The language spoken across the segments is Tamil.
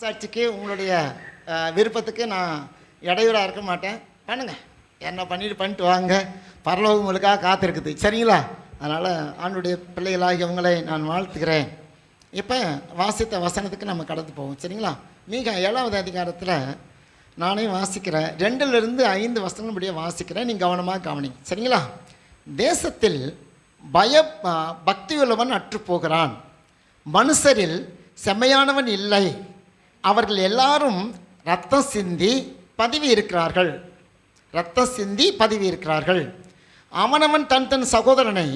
சாட்சிக்கு உங்களுடைய விருப்பத்துக்கு நான் இடையூறாக இருக்க மாட்டேன். பண்ணுங்கள், என்ன பண்ணிட்டு வாங்க. பரலோகம் உங்களுக்காக காத்திருக்குது, சரிங்களா? அதனால் ஆண்டுடைய பிள்ளைகளாகி உங்களை நான் வாழ்த்துக்கிறேன். இப்போ வாசித்த வசனத்துக்கு நம்ம கடந்து போவோம், சரிங்களா? மீகா 7வது அதிகாரத்தில் நானே வாசிக்கிறேன். 2லிருந்து 5 வசனம் முடிய வாசிக்கிறேன், நீங்கள் கவனமாக கவனிங்க, சரிங்களா? தேசத்தில் பக்தியுள்ளவன் அற்றுப்போகிறான், மனுஷரில் செம்மையானவன் இல்லை, அவர்கள் எல்லாரும் ரத்தம் சிந்தி பதவி இருக்கிறார்கள். அவனவன் தன் சகோதரனை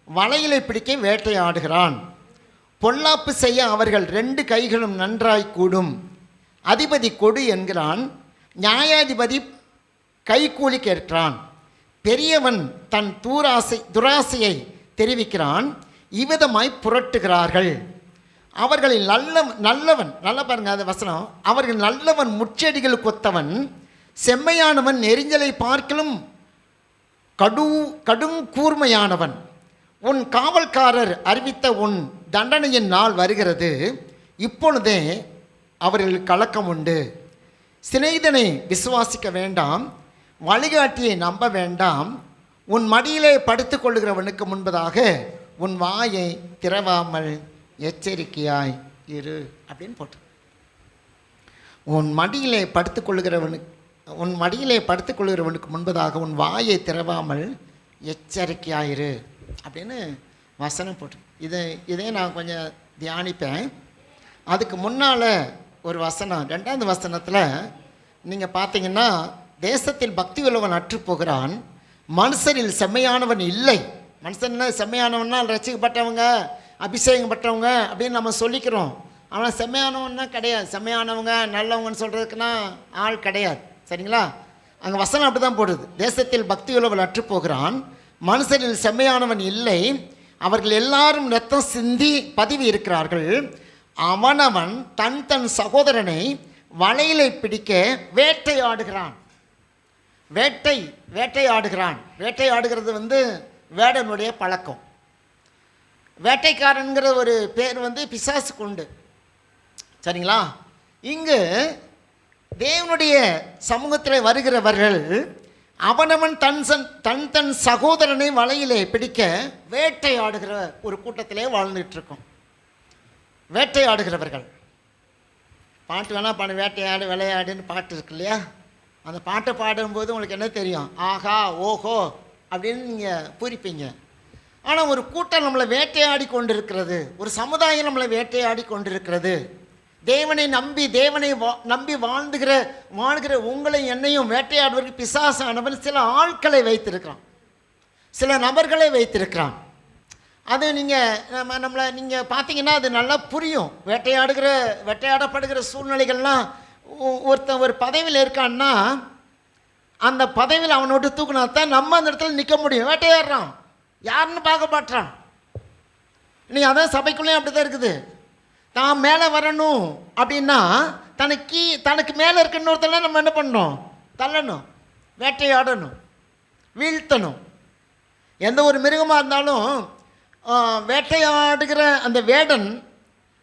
வலையிலே பிடிக்க வேட்டையாடுகிறான். பொல்லாப்பு செய்ய அவர்கள் 2 கைகளும் நன்றாய் கூடும். அதிபதி கொடு என்கிறான், நியாயாதிபதி கைக்கூலி கேட்கிறான். பெரியவன் தன் துராசையை தெரிவிக்கிறான். இவ்விதமாய் புரட்டுகிறார்கள். அவர்களில் நல்லவன் நல்லா பாருங்க அந்த வசனம். அவர்கள் நல்லவன் முச்செடிகள் கொத்தவன், செம்மையானவன் நெரிஞ்சலை பார்க்கலும் கடும் கூர்மையானவன். உன் காவல்காரர் அறிவித்த உன் தண்டனையின் நாள் வருகிறது, இப்பொழுதே அவர்கள் கலக்கம் உண்டு. சிநேகிதனை விசுவாசிக்க வேண்டாம், வழிகாட்டியை நம்ப வேண்டாம். உன் மடியிலே படுத்துக் கொள்ளுகிறவனுக்கு முன்பதாக உன் வாயை திறவாமல் எச்சரிக்கையாய் இரு அப்படின்னு போட்டு. உன் மடியிலே படுத்துக்கொள்கிறவனுக்கு முன்பதாக உன் வாயை திறவாமல் எச்சரிக்கையாயிரு அப்படின்னு வசனம் போட்டு. இதே நான் கொஞ்சம் தியானிப்பேன். அதுக்கு முன்னால் ஒரு வசனம், 2வது வசனத்தில் நீங்கள் பார்த்தீங்கன்னா, தேசத்தில் பக்தி உள்ளவன் அற்றுப்போகிறான், மனுஷரில் செம்மையானவன் இல்லை. மனுஷன்னா செம்மையானவனால் ரசிக்கப்பட்டவங்க, அபிஷேகம் பட்டவங்க அப்படின்னு நம்ம சொல்லிக்கிறோம். ஆனால் செம்மையானவன்னா கிடையாது. செம்மையானவங்க நல்லவங்கன்னு சொல்கிறதுக்குன்னா ஆள் கிடையாது, சரிங்களா? அங்கே வசனம் அப்படி தான் போடுது. தேசத்தில் பக்தி உள்ளவன் அற்றுப்போகிறான், மனுஷரில் செம்மையானவன் இல்லை, அவர்கள் எல்லாரும் ரத்தம் சிந்தி பதவி இருக்கிறார்கள். அவனவன் தன் சகோதரனை வலையிலே பிடிக்க வேட்டையாடுகிறான். வேட்டையாடுகிறது வேடனுடைய பழக்கம். வேட்டைக்காரன்கிற ஒரு பேர் பிசாசுக்கு உண்டு, சரிங்களா? இங்கு தேவனுடைய சமூகத்தில் வருகிறவர்கள் அவனவன் தன் சகோதரனை வலையிலே பிடிக்க வேட்டையாடுகிற ஒரு கூட்டத்திலே வாழ்ந்துட்டுருக்கோம். வேட்டையாடுகிறவர்கள் பாட்டு வேணால் பாடு, வேட்டையாடு விளையாடுன்னு பாட்டு இருக்கு இல்லையா? அந்த பாட்டை பாடும்போது உங்களுக்கு என்ன தெரியும்? ஆஹா ஓஹோ அப்படின்னு நீங்கள் பூரிப்பீங்க. ஆனால் ஒரு கூட்டம் நம்மளை வேட்டையாடி கொண்டிருக்கிறது, ஒரு சமுதாயம் நம்மளை வேட்டையாடி கொண்டிருக்கிறது. தேவனை நம்பி வாழ்கிற உங்களை என்னையும் வேட்டையாடுவதற்கு பிசாசானவன் சில ஆட்களை வைத்திருக்கிறான், சில நபர்களை வைத்திருக்கிறான். அது நீங்கள் பார்த்தீங்கன்னா அது நல்லா புரியும். வேட்டையாடப்படுகிற சூழ்நிலைகள்லாம், ஒருத்தன் ஒரு பதவியில் இருக்கான்னா அந்த பதவியில் அவனோட்டு தூக்குனா தான் நம்ம அந்த இடத்துல நிற்க முடியும். வேட்டையாடுறான், யாருன்னு பார்க்க மாட்டான். நீ அதான் சபைக்குள்ளேயும் அப்படி தான் இருக்குது. தான் மேலே வரணும் அப்படின்னா தனக்கு மேலே இருக்க இன்னொருத்தெல்லாம் நம்ம என்ன பண்ணணும்? தள்ளணும், வேட்டையாடணும், வீழ்த்தணும். எந்த ஒரு மிருகமாக இருந்தாலும் வேட்டையாடுகிற அந்த வேடன்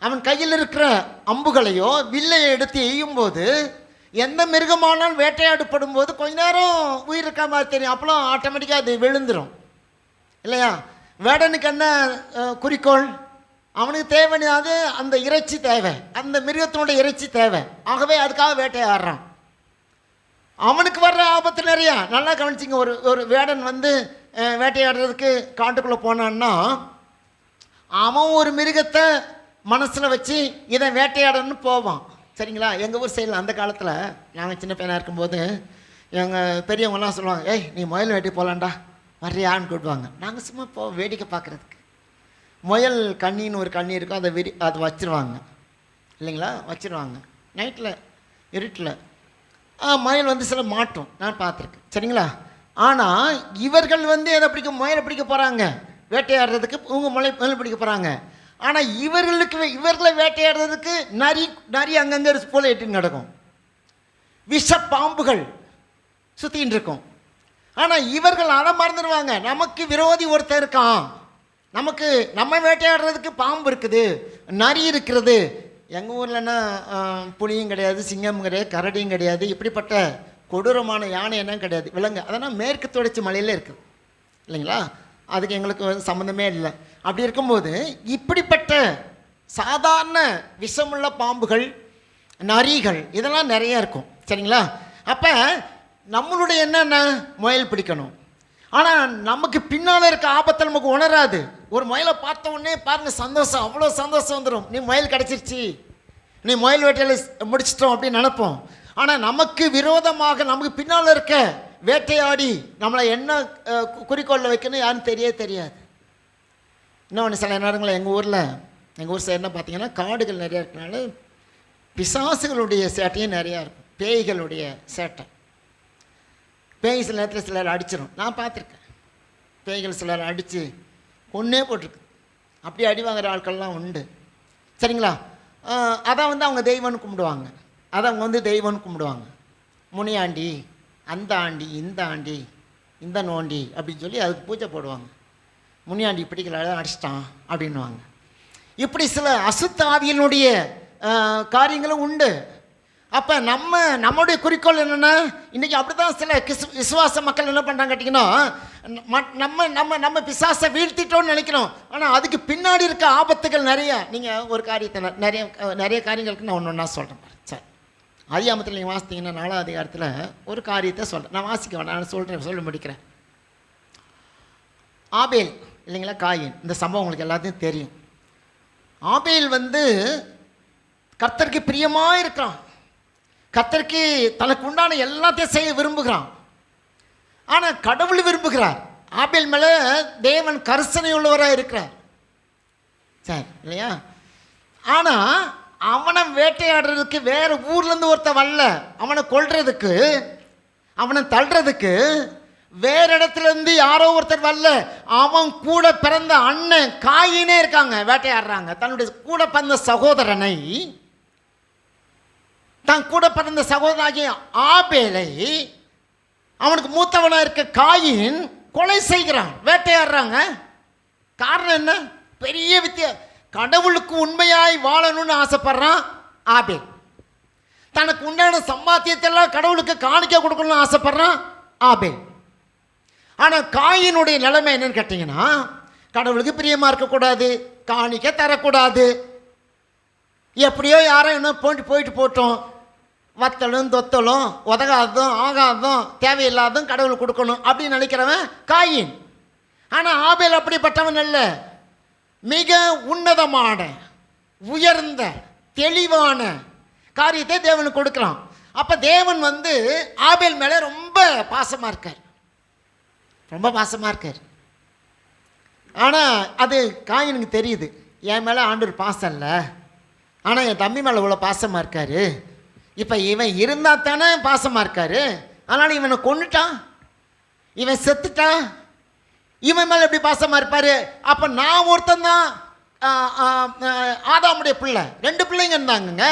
அவன் கையில் இருக்கிற அம்புகளையோ வில்லையை எடுத்து எய்யும்போது, எந்த மிருகமானாலும் வேட்டையாடப்படும் போது கொஞ்ச நேரம் உயிர் இருக்கா மாதிரி தெரியும், அப்போலாம் ஆட்டோமேட்டிக்காக அது விழுந்துடும் இல்லையா? வேடனுக்கு என்ன குறிக்கோள்? அவனுக்கு தேவையானது அந்த இறைச்சி தேவை, அந்த மிருகத்தினுடைய இறைச்சி தேவை. ஆகவே அதுக்காக வேட்டையாடுறான். அவனுக்கு வர்ற ஆபத்து நிறையா. நல்லா கவனிச்சிங்க. ஒரு வேடன் வேட்டையாடுறதுக்கு காட்டுக்குள்ளே போனான்னா அவன் ஒரு மிருகத்தை மனசில் வச்சு இதை வேட்டையாடணும்னு போவான், சரிங்களா? எங்கள் ஊர் சைடில் அந்த காலத்தில் நாங்கள் சின்ன பையனாக இருக்கும்போது எங்கள் பெரியவங்கலாம் சொல்லுவாங்க, ஏய் நீ முயல் வேட்டி போகலான்டா, வர்றியான்னு கூப்பிடுவாங்க. நாங்கள் சும்மா வேடிக்கை பார்க்குறதுக்கு. முயல் கண்ணின்னு ஒரு கண்ணி இருக்கும், அதை வச்சுருவாங்க இல்லைங்களா? வச்சுருவாங்க நைட்டில் இருட்டில். முயல் சில மாட்டோம், நான் பார்த்துருக்கேன், சரிங்களா? ஆனால் இவர்கள் எதை முயலை பிடிக்க போகிறாங்க, வேட்டையாடுறதுக்கு. முயல் பிடிக்க போகிறாங்க. ஆனால் இவர்களை வேட்டையாடுறதுக்கு நரி அங்கங்கே போல எட்டு நடக்கும், விஷ பாம்புகள் சுற்றின்னு இருக்கும். ஆனால் இவர்கள் அதை மறந்துடுவாங்க. நமக்கு விரோதி ஒருத்தர் இருக்கான், நம்ம வேட்டையாடுறதுக்கு பாம்பு இருக்குது, நரி இருக்கிறது, எங்கள் ஊர்லன்னா புலியும் கிடையாது, சிங்கமும் கிடையாது, கரடியும் கிடையாது, இப்படிப்பட்ட கொடூரமான யானை என்ன கிடையாது, விலங்கு. அதனால் மேற்கு தொடர்ச்சி மலையில் இருக்குது இல்லைங்களா, அதுக்கு எங்களுக்கு சம்மந்தமே இல்லை. அப்படி இருக்கும்போது இப்படிப்பட்ட சாதாரண விஷமுள்ள பாம்புகள், நரிகள் இதெல்லாம் நிறைய இருக்கும் சரிங்களா. அப்போ நம்மளுடைய என்னென்ன முயல் பிடிக்கணும், ஆனால் நமக்கு பின்னால் இருக்க ஆபத்தை நமக்கு உணராது. ஒரு முயலை பார்த்த உடனே பாருங்கள் சந்தோஷம், அவ்வளோ சந்தோஷம் வந்துடும். நீ முயல் கிடச்சிருச்சு, நீ முயல் வேட்டையில் முடிச்சிட்டோம் அப்படின்னு நினைப்போம். ஆனால் நமக்கு விரோதமாக நமக்கு பின்னால் இருக்க வேட்டையாடி நம்மளை என்ன குறிக்கோளில் வைக்கணும் யாருன்னு தெரியாது. இன்னொன்று சில நேரங்களில் எங்கள் ஊர் சைடு என்ன பார்த்தீங்கன்னா காடுகள் நிறையா இருக்கனால பிசாசுகளுடைய சேட்டையும் நிறையா இருக்கும். பேய்களுடைய சேட்டை, பேய் சில நேரத்தில் சிலர் அடிச்சிடும். நான் பார்த்துருக்கேன், பேய்கள் சிலர் அடித்து கொன்னே போட்டிருக்கு. அப்படி அடி வாங்குகிற ஆட்கள்லாம் உண்டு சரிங்களா. அதை அவங்க தெய்வம்னு கும்பிடுவாங்க, அதை அவங்க தெய்வம்னு கும்பிடுவாங்க. முனியாண்டி, அந்த ஆண்டி, இந்த ஆண்டி, இந்த நோண்டி அப்படின்னு சொல்லி அதுக்கு பூஜை போடுவாங்க. முனியாண்டி பிடிக்கல அடிச்சிட்டான் அப்படின்வாங்க. இப்படி சில அசுத்தாவியனுடைய காரியங்களும் உண்டு. அப்போ நம்முடைய குறிக்கோள் என்னென்னா, இன்றைக்கி அப்படி தான் சில விசுவாச மக்கள் என்ன பண்ணுறாங்க கேட்டிங்கன்னா, நம்ம பிசாசை வீழ்த்திட்டோன்னு நினைக்கிறோம். ஆனால் அதுக்கு பின்னாடி இருக்க ஆபத்துகள் நிறையா. நீங்கள் ஒரு காரியத்தை நிறைய காரியங்களுக்கு நான் ஒன்று சொல்கிறேன் சார். ஆதியாகமத்தில் நீங்கள் வாசித்தீங்கன்னா 4ஆம் அதிகாரத்தில் ஒரு காரியத்தை சொல்கிறேன். நான் வாசிக்க வேண்டாம், நான் சொல்லி முடிக்கிறேன். ஆபேல் இல்லைங்களா, காயின், இந்த சம்பவம் உங்களுக்கு எல்லாத்தையும் தெரியும். ஆபேல் கர்த்தருக்கு பிரியமாக இருக்கிறான், கர்த்தருக்கு தனக்கு உண்டான எல்லாத்தையும் செய்ய விரும்புகிறான். ஆனால் கடவுள் விரும்புகிறார். ஆபேல் மேலே தேவன் கரிசனை உள்ளவராக இருக்கிறார் சார் இல்லையா. ஆனால் அவனை வேட்டையாடுறதுக்கு வேறு ஊர்லேருந்து ஒருத்தன் வரல, அவனை கொல்றதுக்கு, அவனை தள்ளுறதுக்கு வேறு இடத்துலேருந்து யாரோ ஒருத்தர் வரல. அவன் கூட பிறந்த அண்ணன் காயினே இருக்காங்க, வேட்டையாடுறாங்க. தன்னுடைய கூட பிறந்த சகோதரனை, தன் கூட பிறந்த சகோதரனாகிய ஆபேலை அவனுக்கு மூத்தவனாக இருக்க காயின் கொலை செய்கிறான், வேட்டையாடுறாங்க. காரணம் என்ன? பெரிய கடவுளுக்கு உண்மையாய் வாழணும்னு ஆசைப்படுறான் ஆபேல். தனக்கு உண்டான சம்பாத்தியத்தெல்லாம் கடவுளுக்கு காணிக்க கொடுக்கணும்னு ஆசைப்படுறான் ஆபேல். ஆனால் காயினுடைய நிலைமை என்னன்னு கேட்டிங்கன்னா, கடவுளுக்கு பிரியமாக இருக்கக்கூடாது, காணிக்க தரக்கூடாது, எப்படியோ யாரோ என்ன போயிட்டு போட்டோம், வத்தலும் தொத்தலும் உதகாததும் ஆகாததும் தேவையில்லாததும் கடவுளுக்கு கொடுக்கணும் அப்படின்னு நினைக்கிறவன் காயின். ஆனால் ஆபேல் அப்படிப்பட்டவன் அல்ல, மிக உன்னதமான உயர்ந்த தெளிவான காரியத்தை தேவனுக்கு கொடுக்குறான். அப்போ தேவன் ஆபேல் மேலே ரொம்ப பாசமாக இருக்கார், ரொம்ப பாசமாக இருக்கார். ஆனால் அது காயினுக்கு தெரியுது, என் மேலே ஆண்டவர் பாசம் இல்லை, ஆனால் என் தம்பி மேலே இவ்வளோ பாசமாக இருக்கார். இப்போ இவன் இருந்தால் தானே பாசமாக இருக்கார், அதனால் இவனை கொண்டுட்டான், இவன் செத்துட்டான், இவன் மேலே எப்படி பாசமாக இருப்பார்? அப்போ நான் ஒருத்தன் தான் ஆதாமுடைய பிள்ளை, 2 பிள்ளைங்க இருந்தாங்கங்க,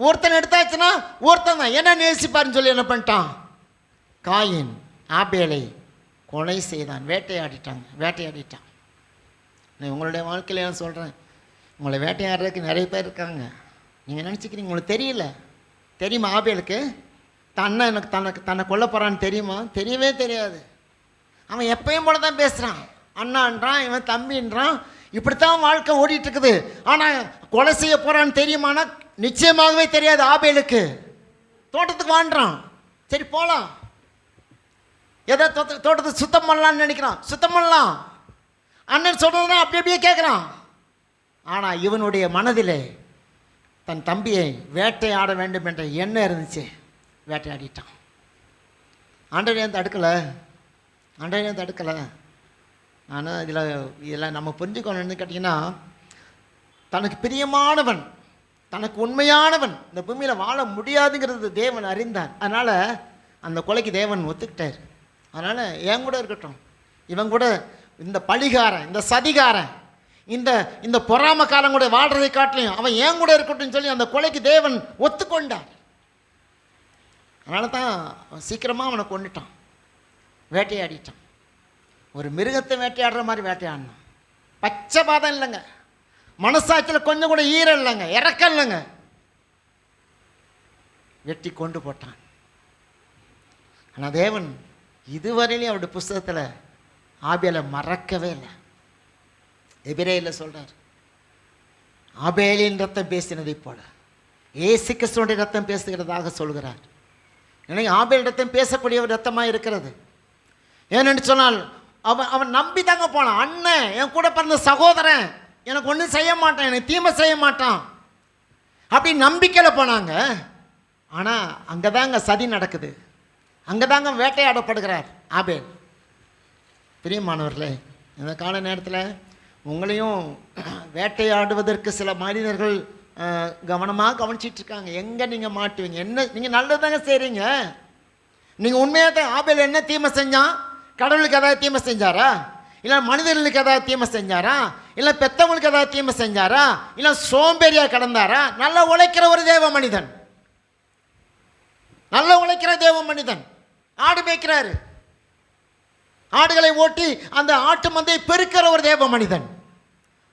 ஒருத்தன் எடுத்தாச்சுன்னா ஒருத்தன் தான் என்ன நேசிப்பாருன்னு சொல்லி என்ன பண்ணிட்டான், காயின் ஆபேலை கொலை செய்தான், வேட்டையாடிட்டான். உங்களுடைய வாழ்க்கையில் நான் சொல்கிறேன், உங்களை வேட்டையாடுறதுக்கு நிறைய பேர் இருக்காங்க. நீங்கள் நினச்சிக்கிறீங்க உங்களுக்கு தெரியல. தெரியுமா ஆபேலுக்கு தன்னை கொல்ல போகிறான்னு தெரியுமா? தெரியவே தெரியாது. அவன் எப்பயும் போல தான் பேசுகிறான், அண்ணான்றான், இவன் தம்பின்றான், இப்படித்தான் வாழ்க்கை ஓடிட்டுருக்குது. ஆனால் கொலை செய்ய போகிறான்னு தெரியுமானா நிச்சயமாகவே தெரியாது ஆபேலுக்கு. தோட்டத்துக்கு வாண்டுறான், சரி போகலாம், எதை தோட்டத்தை சுத்தம் பண்ணலான்னு நினைக்கிறான், சுத்தம் பண்ணலாம், அண்ணன் சொல்கிறதுனா அப்படியே கேட்குறான். ஆனால் இவனுடைய மனதிலே தன் தம்பியை வேட்டையாட வேண்டும் என்ற எண்ணம் இருந்துச்சு, வேட்டையாடிட்டான். ஆண்டவர் ஏன் தடுக்கலை? ஆனால் இதில் நம்ம புரிஞ்சுக்கணும்னு கேட்டிங்கன்னா, தனக்கு பிரியமானவன், தனக்கு உண்மையானவன் இந்த பூமியில் வாழ முடியாதுங்கிறது தேவன் அறிந்தார். அதனால் அந்த கொலைக்கு தேவன் ஒத்துக்கிட்டார். அதனால் என் கூட இருக்கட்டும், இவன் கூட இந்த பழிகாரன், இந்த சதிகாரன், இந்த பொறாமக்காரன் கூட வாழ்றதை காட்டிலையும் அவன் ஏன் கூட இருக்கட்டும் சொல்லி அந்த கொலைக்கு தேவன் ஒத்துக்கொண்டார். அதனால தான் சீக்கிரமாக அவனை கொண்டுட்டான், வேட்டையாடிட்டான். ஒரு மிருகத்தை வேட்டையாடுற மாதிரி வேட்டையாடினான். பச்சை பாதம் இல்லைங்க, மனசாட்சியில் கொஞ்சம் கூட ஈரம் இல்லைங்க, இறக்கம் இல்லைங்க. வெட்டி கொண்டு போட்டான். ஆனால் தேவன் இதுவரையிலையும் அவருடைய புஸ்தகத்தில் ஆபேலை மறக்கவே இல்லை. எபிரேயரில் சொல்கிறார், ஆபேலின் ரத்தம் பேசினதை போல இயேசு கிறிஸ்துவினுடைய ரத்தம் பேசுகிறதாக சொல்கிறார். எனக்கு ஆபேல் ரத்தம் பேசக்கூடிய ஒரு ரத்தமாக இருக்கிறது. ஏனென்று சொன்னால் அவன் நம்பி தாங்க போனான். அண்ணன், என் கூட பிறந்த சகோதரன் எனக்கு ஒன்றும் செய்ய மாட்டான், எனக்கு தீமை செய்ய மாட்டான் அப்படி நம்பிக்கையில் போனாங்க. ஆனால் அங்கே தாங்க சதி நடக்குது, அங்கே தாங்க வேட்டையாடப்படுகிறார் ஆபேல். பிரியமானவர்களே, இந்த கால நேரத்தில் உங்களையும் வேட்டையாடுவதற்கு சில மனிதர்கள் கவனமாக கவனிச்சிட்ருக்காங்க. எங்கே நீங்கள் மாட்டுவீங்க? என்ன நீங்கள் நல்லதாங்க செய்கிறீங்க. நீங்கள் உண்மையாக தான் ஆபேல் என்ன தீமை செஞ்சான்? கடவுளுக்கு ஏதாவது தீமை செஞ்சாரா? இல்லை மனிதர்களுக்கு ஏதாவது தீமை செஞ்சாரா? இல்லை பெற்றவங்களுக்கு ஏதாவது தீமை செஞ்சாரா? இல்லை சோம்பேறியாக கடந்தாரா? நல்லா உழைக்கிற ஒரு தேவ மனிதன், நல்லா உழைக்கிற தேவ மனிதன், ஆடு மேய்க்கிறாரு, ஆடுகளை ஓட்டி அந்த ஆட்டு மந்தையை பெருக்கிற ஒரு தேவ மனிதன்,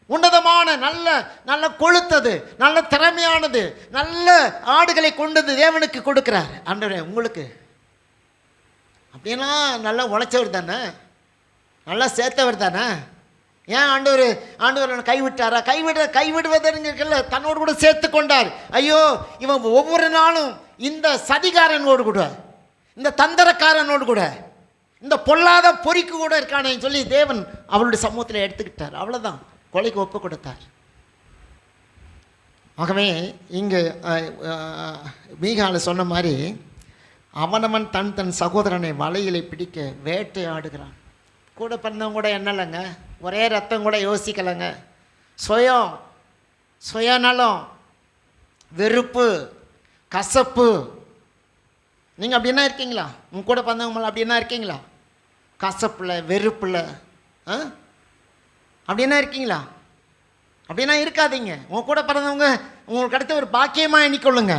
உன்னதமான நல்ல நல்ல கொழுத்தது நல்ல திறமையானது நல்ல ஆடுகளை கொண்டது தேவனுக்கு கொடுக்கிறார். ஆண்டவரே உங்களுக்கு அப்படின்னா நல்லா உழைச்சவர் தானே, நல்லா சேர்த்தவர் தானே. ஏன் ஆண்டவர் கைவிட்டாரா? கைவிடுவதற்கல்ல, தன்னோடு கூட சேர்த்து கொண்டார். ஐயோ, இவன் ஒவ்வொரு நாளும் இந்த சதிகாரனோடு கூட, இந்த தந்திரக்காரனோடு கூட, இந்த பொல்லாத பொறிக்கு கூட இருக்கானே சொல்லி தேவன் அவருடைய சமூகத்தில் எடுத்துக்கிட்டார். அவ்வளோதான், கொலைக்கு ஒப்பு கொடுத்தார். ஆகவே இங்கு மீகால சொன்ன மாதிரி அவனவன் தன் சகோதரனை வலையிலே பிடிக்க வேட்டையாடுகிறான். கூட பிறந்தவங்க கூட என்னலைங்க, ஒரே ரத்தம் கூட யோசிக்கலைங்க. சுயநலம், வெறுப்பு, கசப்பு. நீங்கள் அப்படின்னா இருக்கீங்களா? உங்க கூட பிறந்தவங்க அப்படின்னா இருக்கீங்களா? கசப்பில், வெறுப்பில் அப்படின்னா இருக்கீங்களா? அப்படின்னா இருக்காதீங்க. உங்கள் கூட பிறந்தவங்க உங்களுக்கு அடுத்த ஒரு பாக்கியமாக எண்ணிக்கொள்ளுங்க.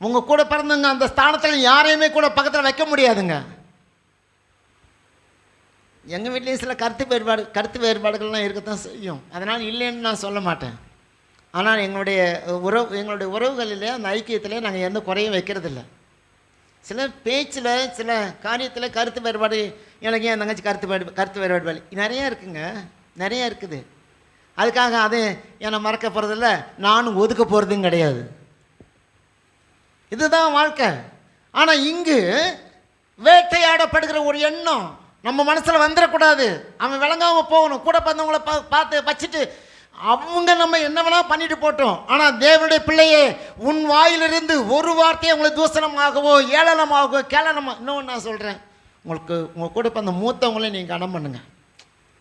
உங்கள் கூட பிறந்தவங்க அந்த ஸ்தானத்தில் யாரையுமே கூட பக்கத்தில் வைக்க முடியாதுங்க. எங்கள் வீட்லேயும் சில கருத்து வேறுபாடுகள்லாம் இருக்கத்தான் செய்யும், அதனால் இல்லைன்னு நான் சொல்ல மாட்டேன். ஆனால் எங்களுடைய உறவுகளிலே அந்த ஐக்கியத்திலே நாங்கள் எந்த குறையும் வைக்கிறதில்ல. சில பேச்சில் சில காரியத்தில் கருத்து வேறுபாடு, எனக்கு என் தங்கச்சி கருத்து வேறுபாடு நிறையா இருக்குங்க, நிறையா இருக்குது. அதுக்காக அது என்னை மறக்க போகிறதில்ல, நானும் ஒதுக்க போகிறதும் கிடையாது. இதுதான் வாழ்க்கை. ஆனால் இங்கு வேட்டையாடப்படுகிற ஒரு எண்ணம் நம்ம மனசில் வந்துடக்கூடாது. அவன் விளங்காமல் போகணும். கூட பிறந்தவங்கள பார்த்து வச்சுட்டு அவங்க நம்ம என்ன வேணால் பண்ணிட்டு போட்டோம். ஆனால் தேவனுடைய பிள்ளையே, உன் வாயிலிருந்து ஒரு வார்த்தையை உங்களுக்கு தூசணமாகவோ ஏளனமாகவோ கேளனமாக, இன்னொன்று நான் சொல்கிறேன், உங்கள் கூட பிறந்த மூத்தவங்களே நீங்கள் கனம் பண்ணுங்கள்.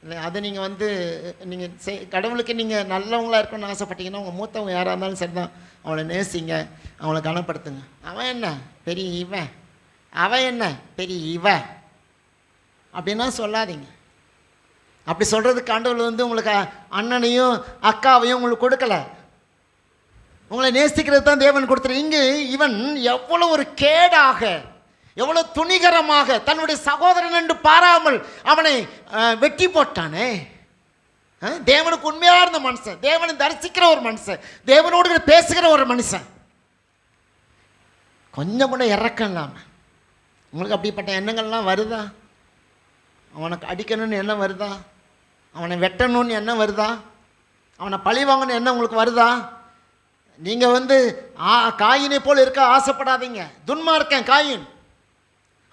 இல்லை அதை நீங்கள் கடவுளுக்கு நீங்கள் நல்லவங்களாக இருக்கணும்னு ஆசைப்பட்டீங்கன்னா உங்கள் மூத்தவங்க யாராக இருந்தாலும் சரி தான், அவளை நேசிங்க, அவளை கனப்படுத்துங்க. அவன் என்ன பெரிய இவன், அவன் என்ன பெரிய இவன் அப்படின்னா சொல்லாதீங்க. அப்படி சொல்கிறதுக்கு ஆண்டவர் உங்களுக்கு அண்ணனையும் அக்காவையும் உங்களுக்கு கொடுக்கல, உங்களை நேசிக்கிறது தான் தேவன் கொடுத்துரு. இங்கு இவன் எவ்வளோ ஒரு கேடாக, எவ்வளோ துணிகரமாக தன்னுடைய சகோதரன் என்று பாராமல் அவனை வெட்டி போட்டானே. தேவனுக்கு உண்மையாக இருந்த மனுஷன், தேவனை தரிசிக்கிற ஒரு மனுஷன், தேவனோடு பேசுகிற ஒரு மனுஷன், கொஞ்சம் கூட இறக்கம் இல்லாமல். உங்களுக்கு அப்படிப்பட்ட எண்ணங்கள்லாம் வருதா? அவனுக்கு அடிக்கணும்னு எண்ணம் வருதா? அவனை வெட்டணும்னு எண்ணம் வருதா? அவனை பழி வாங்கணும்னு எண்ணம் உங்களுக்கு வருதா? நீங்கள் காயினை போல் இருக்க ஆசைப்படாதீங்க. துன்மார்க்கன் காயின்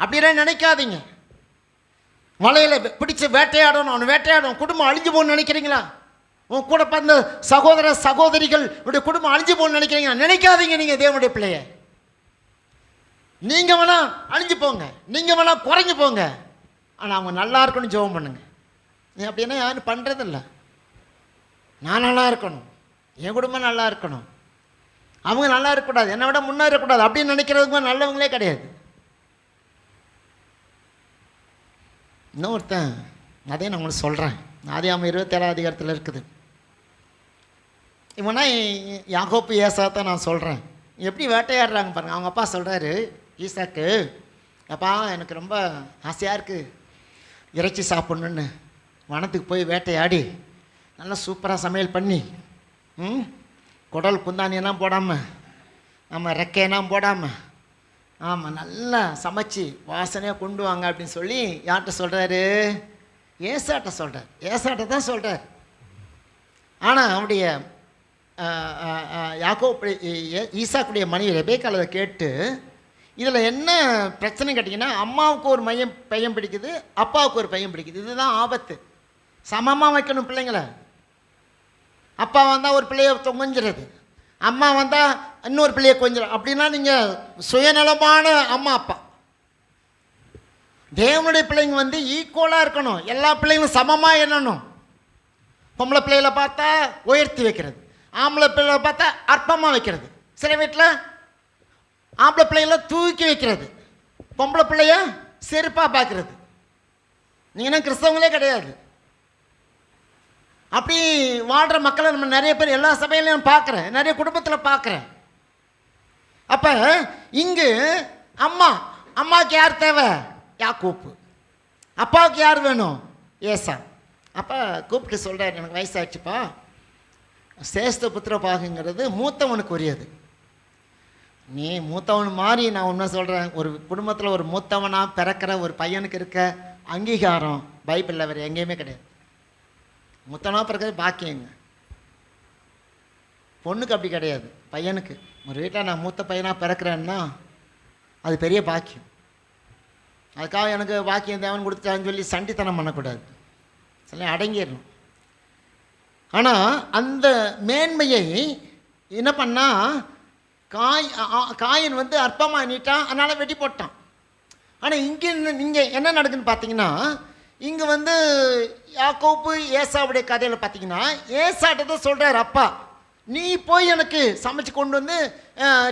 அப்படின்னா நினைக்காதீங்க. வலையில் பிடிச்சி வேட்டையாடணும், அவனை வேட்டையாடணும், குடும்பம் அழிஞ்சு போகணும்னு நினைக்கிறீங்களா? உன் கூட பிறந்த சகோதர சகோதரிகள் குடும்பம் அழிஞ்சு போகணும்னு நினைக்கிறீங்களா? நினைக்காதீங்க. நீங்கள் தேவனுடைய பிள்ளைய, நீங்கள் வேணா அழிஞ்சு போங்க, நீங்கள் வேணா குறைஞ்சு போங்க, ஆனால் அவங்க நல்லா இருக்கணும் ஜெபம் பண்ணுங்க. நீ அப்படின்னா யாரும் பண்ணுறதில்ல. நான் நல்லா இருக்கணும், என் குடும்பம் நல்லா இருக்கணும், அவங்க நல்லா இருக்கக்கூடாது, என்னை விட முன்னேறக்கூடாது அப்படின்னு நினைக்கிறதுக்கு நல்லவங்களே கிடையாது. இன்னொருத்தன், அதே நான் உங்களுக்கு சொல்கிறேன், ஆதியாகமம் 27 அதிகாரத்தில் இருக்குது. இவனா யாக்கோப்பு ஏசாத்தான் நான் சொல்கிறேன். எப்படி வேட்டையாடுறாங்க பாருங்கள். அவங்க அப்பா சொல்கிறாரு ஈசாக்கு, அப்பா எனக்கு ரொம்ப ஆசையாக இருக்குது இறைச்சி சாப்பிட்ணுன்னு, வனத்துக்கு போய் வேட்டையாடி நல்லா சூப்பராக சமையல் பண்ணி குடல் குந்தானியெல்லாம் போடாமல் ஆமாம் ரெக்கையெல்லாம் போடாமல் ஆமாம் நல்லா சமைச்சு வாசனையாக கொண்டு வாங்க அப்படின்னு சொல்லி யார்கிட்ட சொல்கிறாரு? ஏசாட்ட சொல்கிறார். ஏசாட்ட தான் சொல்கிறார். ஆனால் அவருடைய ஈசாக்குடைய மனைவி ரெபேக்காள் அதை கேட்டு இதில் என்ன பிரச்சனை கேட்டிங்கன்னா, அம்மாவுக்கு ஒரு பையன் பிடிக்குது, அப்பாவுக்கு ஒரு பையன் பிடிக்குது. இதுதான் ஆபத்து. சமமாக வைக்கணும் பிள்ளைங்கள. அப்பா வந்தால் ஒரு பிள்ளைய கொஞ்சிறது, அம்மா வந்தால் இன்னொரு பிள்ளைய கொஞ்சிடும். அப்படின்னா நீங்கள் சுயநலமான அம்மா அப்பா. தேவனுடைய பிள்ளைங்க வந்து ஈக்குவலாக இருக்கணும். எல்லா பிள்ளைங்களும் சமமாக எண்ணணும். பொம்பளை பிள்ளைகளை பார்த்தா உயர்த்தி வைக்கிறது, ஆம்பளை பிள்ளைகளை பார்த்தா அற்பமாக வைக்கிறது. சில வீட்டில் ஆம்பளை பிள்ளைகளை தூக்கி வைக்கிறது, பொம்பளை பிள்ளைய செருப்பாக பார்க்கறது. நீங்கன்னா கிறிஸ்தவங்களே கிடையாது. அப்படி வாழ்கிற மக்களை நம்ம நிறைய பேர் எல்லா சபையிலையும் பார்க்குறேன், நிறைய குடும்பத்தில் பார்க்குறேன். அப்போ இங்கு அம்மாவுக்கு யார் தேவை? யாக்கோப்பு. அப்பாவுக்கு யார் வேணும்? ஏசா. அப்போ கூப்பிட்டு சொல்கிறார், எனக்கு வயசாகிடுச்சுப்பா, சேஷ்ட புத்திர பாகங்கிறது மூத்தவனுக்கு உரியது. நீ மூத்தவன் மாதிரி நான் ஒன்று சொல்கிறேன், ஒரு குடும்பத்தில் ஒரு மூத்தவனாக பிறக்கிற ஒரு பையனுக்கு இருக்க அங்கீகாரம் பைபிளில் வேறு எங்கேயுமே கிடையாது. மூத்தவனாக பிறக்கிறது பாக்கியங்க. பொண்ணுக்கு அப்படி கிடையாது, பையனுக்கு. ஒரு வீட்டில் நான் மூத்த பையனாக பிறக்கிறேன்னா அது பெரிய பாக்கியம். அதுக்காக எனக்கு பாக்கியம் தேவன் கொடுத்தான்னு சொல்லி சண்டித்தனம் பண்ணக்கூடாது, சொல்லி அடங்கிடணும். ஆனால் அந்த மேன்மையை என்ன பண்ணால் காயின் வந்து அற்பமாக எண்ணிட்டான், அதனால் வெட்டி போட்டான். ஆனால் இங்கே என்ன நடக்குதுன்னு பார்த்தீங்கன்னா, இங்கே வந்து யாக்கோப்பு ஏசாவுடைய கதையில் பார்த்தீங்கன்னா, ஏசாட்ட தான் சொல்கிறார், அப்பா நீ போய் எனக்கு சமைச்சு கொண்டு வந்து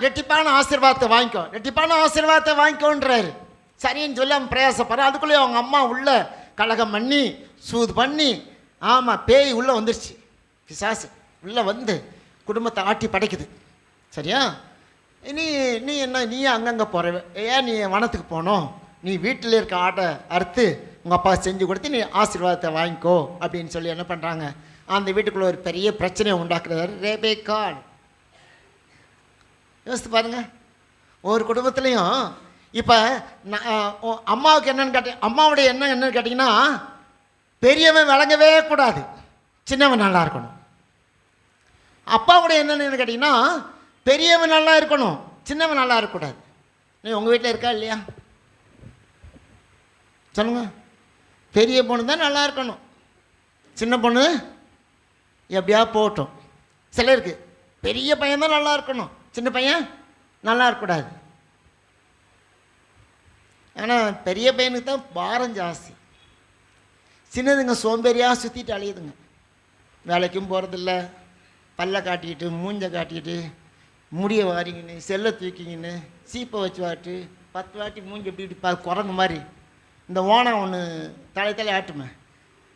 ரெட்டிப்பான ஆசீர்வாதத்தை வாங்கிக்கோ, ரெட்டிப்பான ஆசீர்வாதத்தை வாங்கிக்கோன்றாரு. சரின்னு சொல்லி அவன் பிரயாசப்படுற. அதுக்குள்ளேயே அவங்க அம்மா உள்ள கலகம் பண்ணி சூது பண்ணி, ஆமாம் பேய் உள்ளே வந்துடுச்சு, பிசாசு உள்ளே வந்து குடும்பத்தை ஆட்டி படைக்குது. சரியா? நீ என்ன நீ அங்கங்கே போகிற, ஏன் நீ வனத்துக்கு போகணும்? நீ வீட்டில் இருக்க ஆட்டை அறுத்து உங்கள் அப்பா செஞ்சு கொடுத்து நீ ஆசீர்வாதத்தை வாங்கிக்கோ அப்படின்னு சொல்லி என்ன பண்ணுறாங்க, அந்த வீட்டுக்குள்ளே ஒரு பெரிய பிரச்சனையை உண்டாக்குறாரு ரெபேக்காள். யோசித்து பாருங்கள். ஒவ்வொரு குடும்பத்துலேயும் இப்போ அம்மாவுக்கு என்னன்னு அம்மாவுடைய எண்ணம் என்னன்னு கேட்டிங்கன்னா, பெரியவன் விளங்கவே கூடாது, சின்னவன் நல்லா இருக்கணும். அப்பாவுடைய என்னென்னு கேட்டிங்கன்னா, பெரியவன் நல்லா இருக்கணும், சின்னவன் நல்லா இருக்கக்கூடாது. நீ உங்கள் வீட்டில் இருக்கா இல்லையா சொல்லுங்க? பெரிய பொண்ணு தான் நல்லா இருக்கணும், சின்ன பொண்ணு எப்படியா போகட்டும். சிலருக்கு பெரிய பையன் தான் நல்லா இருக்கணும், சின்ன பையன் நல்லா இருக்கக்கூடாது. ஆனால் பெரிய பையனுக்கு தான் பாரம் ஜாஸ்தி. சின்னதுங்க சோம்பேறியாக சுற்றிட்டு அழியுதுங்க, வேலைக்கும் போகிறதில்ல, பல்ல காட்டிக்கிட்டு மூஞ்சை காட்டிக்கிட்டு முடியை வாரிங்கன்னு செல்லை தூக்கிங்கன்னு சீப்பை வச்சு வாட்டு 10 வாட்டி மூஞ்சி எப்படி இப்படி குரங்கு மாதிரி. இந்த ஓனம் ஒன்று தலையை ஆட்டுமே,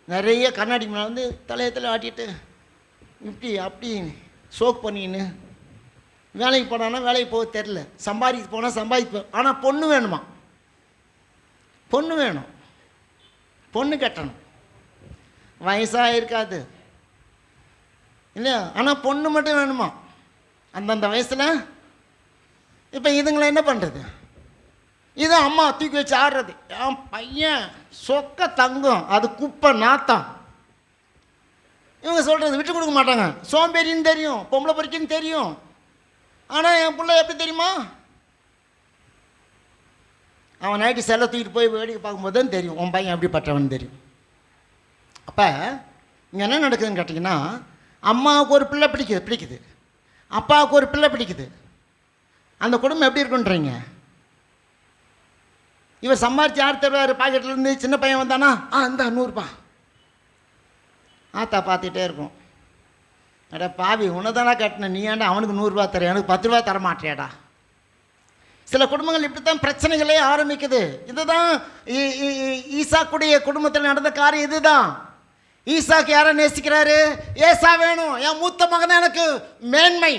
நிறைய கண்ணாடி மேலே வந்து தலையத்தில் ஆட்டிட்டு இப்படி அப்படி சோக் பண்ணிக்கின்னு வேலைக்கு போனான்னா வேலைக்கு போக தெரில, சம்பாதிக்க போனால் சம்பாதிக்க. ஆனால் பொண்ணு வேணுமா? பொண்ணு வேணும், பொண்ணு கட்டணும். வயசாக இருக்காது இல்லையா? ஆனால் பொண்ணு மட்டும் வேணுமா அந்தந்த வயசில்? இப்போ இதுங்களை என்ன பண்ணுறது? இது அம்மா தூக்கி வச்சு ஆடுறது. என் பையன் சொக்க தங்கம், அது குப்பை நாத்தம். இவங்க சொல்கிறது விட்டு கொடுக்க மாட்டாங்க. சோம்பேறின்னு தெரியும், பொம்பளை பொறிக்குன்னு தெரியும். ஆனால் என் பிள்ளை எப்படி தெரியுமா? அவன் நைட்டு செல்லை தூக்கிட்டு போய் வேடிக்கை பார்க்கும்போது தான் தெரியும் உன் பையன் எப்படி பட்டவன் தெரியும். அப்போ இங்கே என்ன நடக்குதுன்னு கேட்டிங்கன்னா, அம்மாவுக்கு ஒரு பிள்ளை பிடிக்குது, அப்பாவுக்கு ஒரு பிள்ளை பிடிக்குது. அந்த குடும்பம் எப்படி இருக்குன்றீங்க? இவர் சம்பாரிச்சு யார் தருவார் பாக்கெட்லேருந்து? சின்ன பையன் வந்தானா, இந்த 100 ரூபா ஆத்தா பார்த்துக்கிட்டே இருக்கும். அடா பாவி, உன்னதானா கட்டின, நீ ஏன்டா அவனுக்கு 100 ரூபா தர, எனக்கு 10 ரூபா தர மாட்டேடா. சில குடும்பங்கள் இப்படி தான் பிரச்சனைகளே ஆரம்பிக்குது. இதுதான் ஈசாக்குடைய குடும்பத்தில் நடந்த காரியம். இதுதான் ஈசாக்கு யாரை நேசிக்கிறாரு? ஏசா வேணும், என் மூத்த மகன் தான் எனக்கு மேன்மை.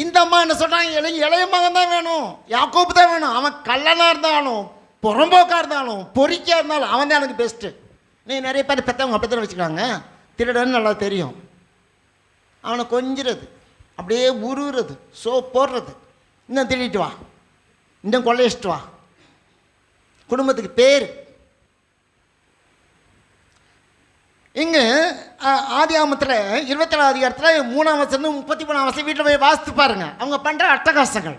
இந்த அம்மா என்ன சொல்கிறாங்க, இளைய மகன் தான் வேணும், யாக்கோப்பு தான் வேணும். அவன் கள்ளனாக இருந்தாலும் புறம்போக்காக இருந்தாலும் பொறிக்காக இருந்தாலும் அவன் தான் எனக்கு பெஸ்ட்டு. நீ நிறைய பேர் பெற்றவங்க அப்படி தான் வச்சுக்கிறாங்க. திருடன்னு நல்லா தெரியும், அவனை கொஞ்சிறது. அப்படியே உருவுறது, போடுறது, இன்னும் திருடிட்டு வா, இன்னும் கொள்ளையிட்டு வா, குடும்பத்துக்கு பேர். இங்கே ஆதியாகமத்தில் 27 அதிகாரத்தில் 3ஆம் வசனம் 33ஆம் வசனம் வீட்டில் போய் வாசித்து பாருங்க. அவங்க பண்ணுற அட்டகாசங்கள்,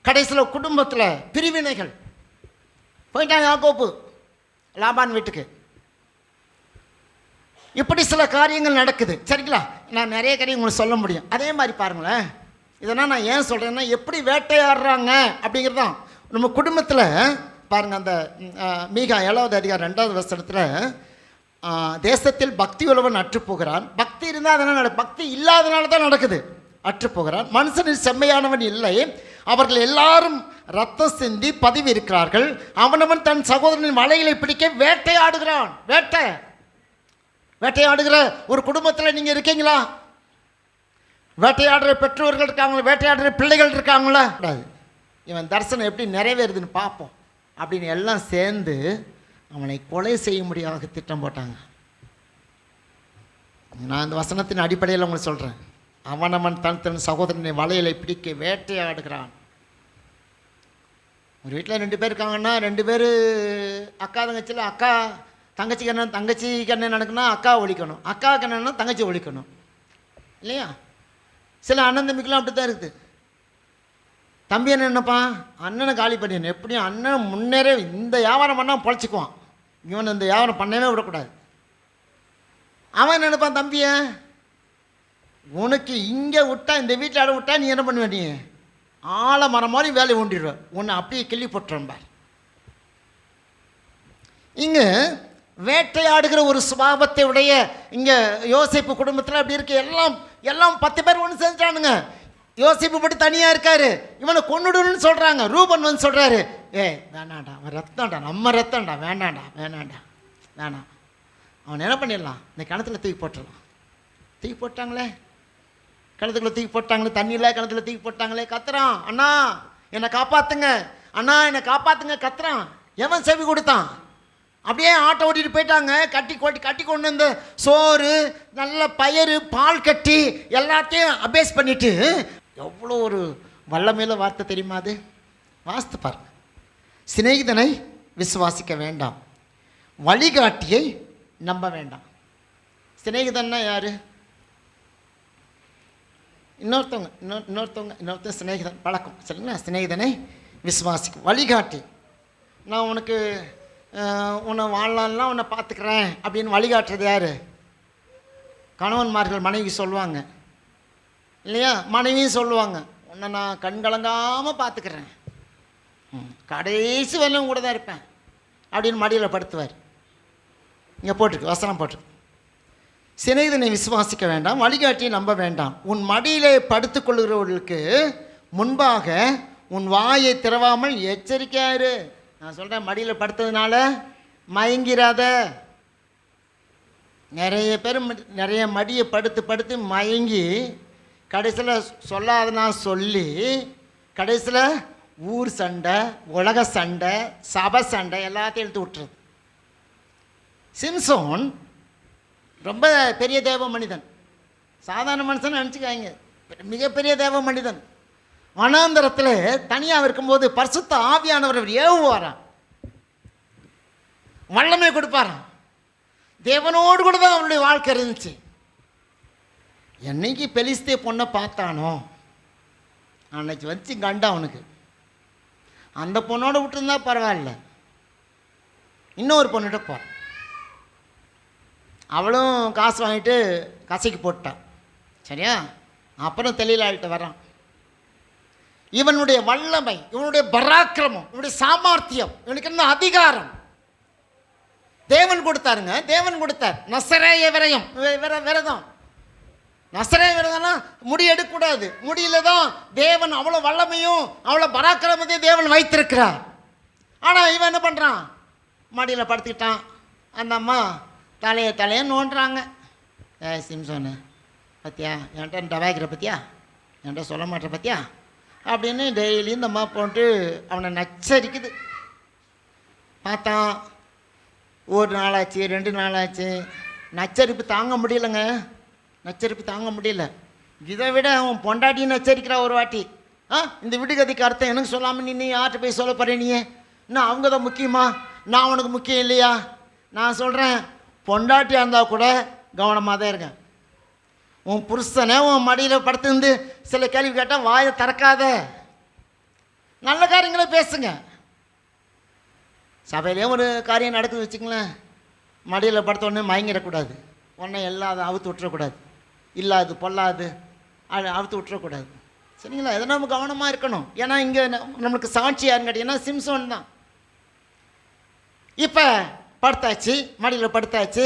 கடைசியில் குடும்பத்தில் பிரிவினைகள். போயிட்டான் யாக்கோப்பு லாபான் வீட்டுக்கு. இப்படி சில காரியங்கள் நடக்குது. சரிங்களா? நான் நிறைய காரியம் உங்களுக்கு சொல்ல முடியும். அதே மாதிரி பாருங்களேன், இதெல்லாம் நான் ஏன் சொல்கிறேன்னா, எப்படி வேட்டையாடுறாங்க அப்படிங்கிறதான். நம்ம குடும்பத்தில் பாருங்கள், அந்த மீகா 7வது அதிகாரம் 2வது வசனத்தில், தேசத்தில் பக்தி உள்ளவன் அற்றுப்போகிறான். பக்தி இருந்தால் அதனால் பக்தி இல்லாதனால தான் நடக்குது. அற்றுப்போகிறான். மனுஷனில் செம்மையானவன் இல்லை, அவர்கள் எல்லாரும் ரத்தம் சிந்தி பதிவு இருக்கிறார்கள். அவனவன் தன் சகோதரனின் வலைகளை பிடிக்க வேட்டையாடுகிறான். வேட்டையாடுகிற ஒரு குடும்பத்தில் நீங்கள் இருக்கீங்களா? வேட்டையாடுற பெற்றோர்கள் இருக்காங்களா? வேட்டையாடுற பிள்ளைகள் இருக்காங்களா? இவன் தரிசனம் எப்படி நிறைவேறுதுன்னு பார்ப்போம் அப்படின்னு எல்லாம் சேர்ந்து அவனை கொலை செய்ய முடியாத திட்டம் போட்டாங்க. நான் இந்த வசனத்தின் அடிப்படையில் உங்களுக்கு சொல்கிறேன். அவனவன் தன் சகோதரனை வலையிலை பிடிக்க வேட்டையாடுகிறான். ஒரு வீட்டில் 2 பேர் இருக்காங்கன்னா, 2 பேர் அக்கா தங்கச்சியில், அக்கா தங்கச்சிக்கு என்ன, தங்கச்சிக்கு என்ன நடக்குன்னா அக்கா ஒழிக்கணும், அக்காவுக்கு என்னன்னா தங்கச்சி ஒழிக்கணும், இல்லையா? சில அண்ணன் தம்பிக்கெலாம் அப்படி தான் இருக்குது. தம்பி என்ன நினைப்பான், அண்ணனை காலி பண்ணிடணும், எப்படியும் அண்ணன் முன்னேறே இந்த வியாபாரம் பண்ணால் பொழைச்சிக்குவான், இவன் இந்த வியாபாரம் பண்ணவே விடக்கூடாது. அவன் நினைப்பான், தம்பிய உனக்கு இங்கே விட்டா, இந்த வீட்டில் இடம் விட்டா நீ என்ன பண்ணுவ, நீ ஆலமரம் மாதிரி வேலையை ஊண்டிடுவ, உன்னை அப்படியே கிள்ளி போட்டுருப்பார். இங்கே வேட்டையாடுகிற ஒரு சுபாவத்தை உடைய இங்கே யோசேப்பு குடும்பத்தில் அப்படி இருக்கு. எல்லாம் 10 பேர் ஒன்று செஞ்சானுங்க. யோசேப்பு படி தனியாக இருக்காரு. இவனை கொன்னுடுன்னு சொல்கிறாங்க. ரூபன் வந்து சொல்கிறாரு, வேணாண்டா, அவன் ரத்தம்டா, நம்ம ரத்தம்டா, வேணாம். அவன் என்ன பண்ணிடலாம், இந்த கிணத்துல தூக்கி போட்டுடலாம். தூக்கி போட்டாங்களே, கிணத்துக்குள்ள தூக்கி போட்டாங்களே, தண்ணியில் கிணத்துல தூக்கி போட்டாங்களே. கத்துறான், அண்ணா என்னை காப்பாற்றுங்க, அண்ணா என்னை காப்பாற்றுங்க கத்துறான். எவன் செவி கொடுத்தான்? அப்படியே ஆட்டோ ஓட்டிட்டு போயிட்டாங்க. கட்டி கொண்டு வந்து சோறு, நல்ல பயிறு, பால் கட்டி எல்லாத்தையும் அபேஸ் பண்ணிட்டு, எவ்வளோ ஒரு வல்லமையில வார்த்தை தெரியுமா அது? வாஸ்து பாருங்க. சிநேகிதனை விசுவாசிக்க வேண்டாம், வழிகாட்டியை நம்ப வேண்டாம். சிநேகிதன்னா யாரு? இன்னொருத்தவங்க சிநேகிதன் பழக்கம், சரிங்களா? சிநேகிதனை விசுவாசிக்கும். வழிகாட்டி, நான் உனக்கு உன்னை வாழலாம், உன்னை பார்த்துக்கிறேன் அப்படின்னு வழிகாட்டுறது யார்? கணவன்மார்கள் மனைவி சொல்லுவாங்க இல்லையா? மனைவியும் சொல்லுவாங்க, உன்னை நான் கண்கலங்காமல் பார்த்துக்கிறேன், கடைசி வரலும் கூட தான் இருப்பேன் அப்படின்னு மடியில் படுத்துவார். இங்கே போட்டிருக்கு, வசனம் போட்டிருக்கு. சிநேகிதனை விசுவாசிக்க வேண்டாம், வழிகாட்டியை நம்ப வேண்டாம். உன் மடியிலே படுத்துக்கொள்கிறவர்களுக்கு முன்பாக உன் வாயை திறவாமல் எச்சரிக்கையாரு. நான் சொல்கிறேன், மடியில் படுத்ததுனால மயங்கிறாத. நிறைய பேர் நிறைய மடியை படுத்து மயங்கி கடைசியில் சொல்லாதனா சொல்லி கடைசியில் ஊர் சண்டை, உலக சண்டை, சபை சண்டை எல்லாத்தையும் எடுத்து விட்டுறது. சிம்சோன் ரொம்ப பெரிய தேவ மனிதன், சாதாரண மனுஷன் நினச்சிக்காங்க, மிகப்பெரிய தேவ மனிதன். வனாந்தரத்தில் தனியாக இருக்கும்போது பரிசுத்த ஆவியானவர் ஏவுவாராம், வல்லமை கொடுப்பாராம். தேவனோடு கூட தான் அவனுடைய வாழ்க்கை இருந்துச்சு. என்னைக்கு பெலிஸ்தே பொண்ணை பார்த்தானோ அன்னைக்கு வச்சு கண்டா அவனுக்கு. அந்த பொண்ணோட விட்டுருந்தா பரவாயில்ல, இன்னொரு பொண்ணுகிட்ட போகிறான். அவளும் காசு வாங்கிட்டு கசைக்கு போட்டான், சரியா? அப்புறம் தெளிலாள்கிட்ட வரான். இவனுடைய வல்லமை, இவனுடைய பராக்கிரமம், இவனுடைய சாமர்த்தியம், இவனுக்கு என்ன அதிகாரம் தேவன் கொடுத்தாருங்க. தேவன் கொடுத்தார். நசரேய விரதம். நசரேய விரதம்னா முடி எடுக்கக்கூடாது. முடியல தான் தேவன் அவ்வளோ வல்லமையும் அவ்வளோ பராக்கிரமத்தையும் தேவன் வைத்திருக்கிறார். ஆனால் இவன் என்ன பண்ணுறான், மடியில் படுத்துக்கிட்டான். அந்த அம்மா தலையை நோண்டுறாங்க. சிம்சோனு பத்தியா, என்கிட்ட டவாய்க்கிற பத்தியா, என்கிட்ட சொல்ல மாட்டேற பத்தியா அப்படின்னு டெய்லி இந்த அம்மா போட்டு அவனை நச்சரிக்குது. பார்த்தான், ஒரு நாளாச்சு, 2 நாளாச்சு, நச்சரிப்பு தாங்க முடியலைங்க. நச்சரிப்பு தாங்க முடியல. இதை விட அவன் பொண்டாட்டின்னு எச்சரிக்கிறா ஒரு வாட்டி. இந்த விடுகதைக்கு அர்த்தம் எனக்கு சொல்லாமல் நீ யார்கிட்ட போய் சொல்ல போகிற? நீ இன்னும் அவங்க தான் முக்கியமா, நான் உனக்கு முக்கியம் இல்லையா? நான் சொல்கிறேன், பொண்டாட்டியாக இருந்தால் கூட கவனமாக தான் இருக்கேன். உன் புருஷனை உன் மடியில் படுத்துருந்து சில கேள்வி கேட்டால் வாயை திறக்காத, நல்ல காரியங்களே பேசுங்க. சபையிலே ஒரு காரியம் நடக்குது வச்சுங்களேன், மடியில் படுத்த உடனே மயங்கிடக்கூடாது, உடனே எல்லாத அவுத்து விட்டுறக்கூடாது, இல்லாது பொல்லாது அவுத்து விட்டுறக்கூடாது. சரிங்களா? எதனா நம்ம கவனமாக இருக்கணும். ஏன்னா இங்கே நம்மளுக்கு சாட்சி யாருன்னு கேட்டிங்கன்னா சிம்சோன் தான். இப்போ படுத்தாச்சு, மடியில் படுத்தாச்சு,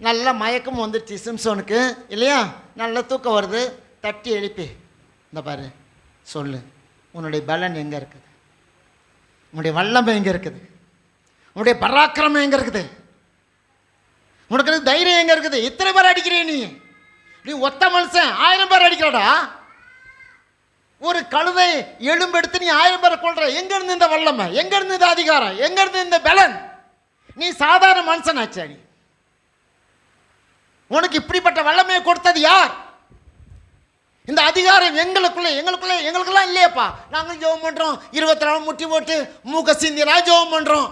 நல்லா மயக்கம் வந்துடுச்சு சிம்சோனுக்கு இல்லையா? நல்லா தூக்கம் வருது. தட்டி எழுப்பி, இந்த பாரு சொல்லு, உன்னுடைய பலன் எங்கே இருக்குது, உன்னுடைய வல்லமை எங்கே இருக்குது, உன்னுடைய பராக்கிரமம் எங்கே இருக்குது, உனக்கு தைரியம் எங்கே இருக்குது? இத்தனை பேர் அடிக்கிறே நீ, நீ ஒத்த மனுஷன் 1000 பேர் அடிக்கிறடா. ஒரு கழுதை எலும்பெடுத்து நீ 1000 பேரை கொள்ற. எங்கேருந்து இந்த வல்லமை, எங்கேருந்து இந்த அதிகாரம், எங்கேருந்து இந்த பலன்? நீ சாதாரண மனுஷனாச்சா? நீ உனக்கு இப்படிப்பட்ட வல்லமையை கொடுத்தது யார்? இந்த அதிகாரம் எங்களுக்கெல்லாம் இல்லையப்பா. நாங்கள் ஜெபம் பண்ணுறோம், 24 முட்டி போட்டு மூக்க சிந்தினா ஜெபம் பண்ணுறோம்,